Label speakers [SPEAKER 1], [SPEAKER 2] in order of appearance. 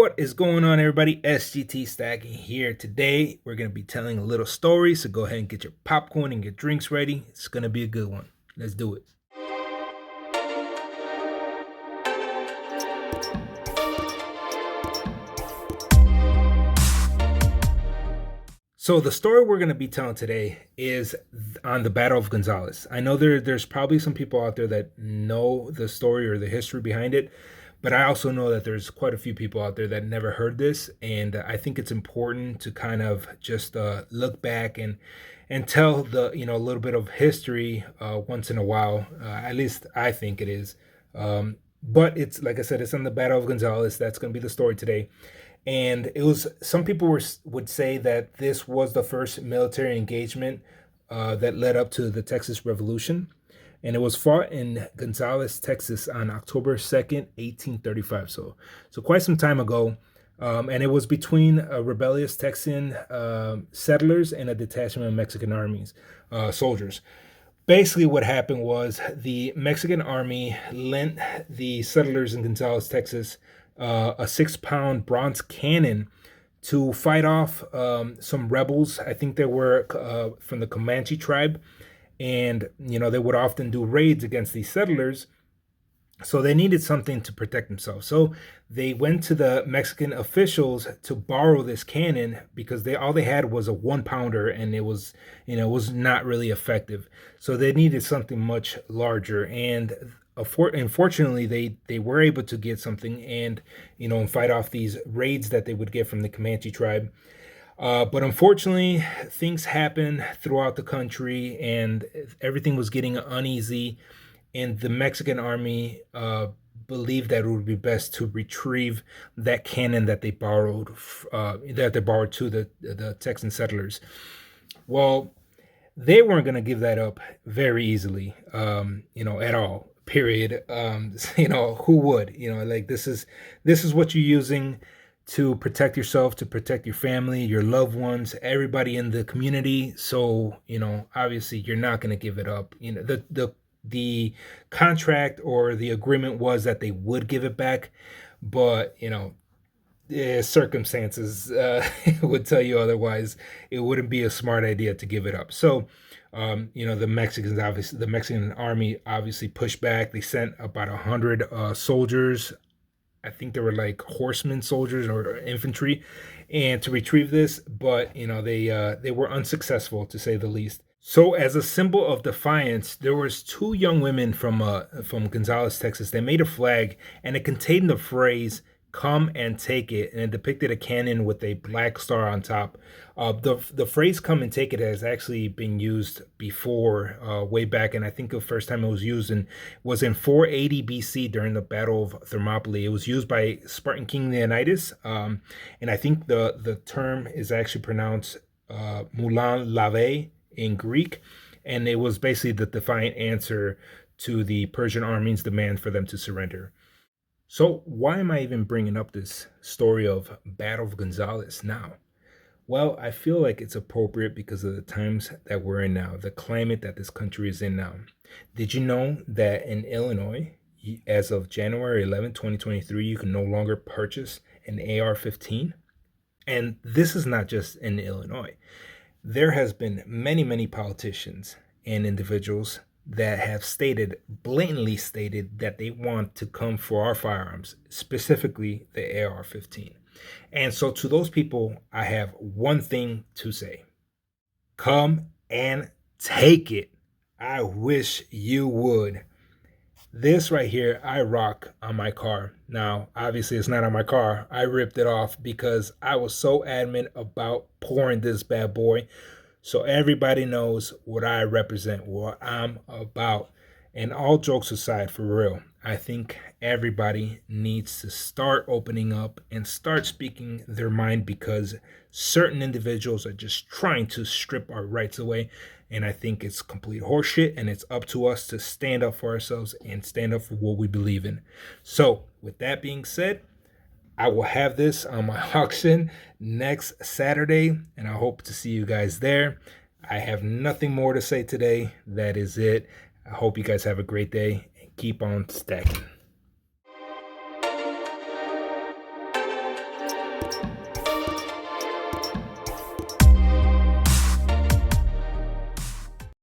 [SPEAKER 1] What is going on, everybody? S.G.T stacking here. Today we're going to be telling a little story, so go ahead and get your popcorn and your drinks ready. It's going to be a good one. Let's do it. So the story we're going to be telling today is on the Battle of Gonzales. I know there's probably some people out there that know the story or the history behind it, but I also know that there's quite a few people out there that never heard this, and I think it's important to kind of just look back and tell a little bit of history once in a while. At least I think it is. But it's like I said, it's on the Battle of Gonzales. That's going to be the story today. And it was, some people would say that this was the first military engagement that led up to the Texas Revolution. And it was fought in Gonzales, Texas on October 2nd, 1835. So quite some time ago. And it was between rebellious Texan settlers and a detachment of Mexican armies, soldiers. Basically, what happened was the Mexican army lent the settlers in Gonzales, Texas, a 6-pound bronze cannon to fight off some rebels. I think they were from the Comanche tribe, and they would often do raids against these settlers. So they needed something to protect themselves. So they went to the Mexican officials to borrow this cannon because all they had was a 1-pounder, and it was not really effective. So they needed something much larger, and unfortunately they were able to get something and fight off these raids that they would get from the Comanche tribe. But unfortunately, things happened throughout the country, and everything was getting uneasy. And the Mexican army believed that it would be best to retrieve that cannon that they borrowed to the Texan settlers. Well, they weren't going to give that up very easily, at all. Period. Who would? Like this is what you're using to protect yourself, to protect your family, your loved ones, everybody in the community. So obviously you're not going to give it up. The contract or the agreement was that they would give it back, but circumstances would tell you otherwise. It wouldn't be a smart idea to give it up. So the Mexican army obviously pushed back. They sent about 100 soldiers. I think they were like horsemen soldiers or infantry, and to retrieve this, but they were unsuccessful, to say the least. So as a symbol of defiance, there was 2 young women from Gonzales, Texas. They made a flag, and it contained the phrase "Come and take it," and it depicted a cannon with a black star on top. The phrase "Come and take it" has actually been used before, way back, and I think the first time it was used was in 480 BC during the Battle of Thermopylae. It was used by Spartan King Leonidas, and I think the term is actually pronounced "Moulin Lave" in Greek, and it was basically the defiant answer to the Persian army's demand for them to surrender. So why am I even bringing up this story of Battle of Gonzales now? Well, I feel like it's appropriate because of the times that we're in now, the climate that this country is in now. Did you know that in Illinois, as of January 11, 2023, you can no longer purchase an AR-15? And this is not just in Illinois. There has been many politicians and individuals that have blatantly stated that they want to come for our firearms, specifically the AR-15. And so to those people, I have one thing to say: come and take it. I wish you would. This right here, I rock on my car. Now, obviously it's not on my car. I ripped it off because I was so adamant about pouring this bad boy. So everybody knows what I represent, what I'm about. And all jokes aside, for real, I think everybody needs to start opening up and start speaking their mind, because certain individuals are just trying to strip our rights away. And I think it's complete horseshit, and it's up to us to stand up for ourselves and stand up for what we believe in. So with that being said, I will have this on my auction next Saturday, and I hope to see you guys there. I have nothing more to say today. That is it. I hope you guys have a great day and keep on stacking.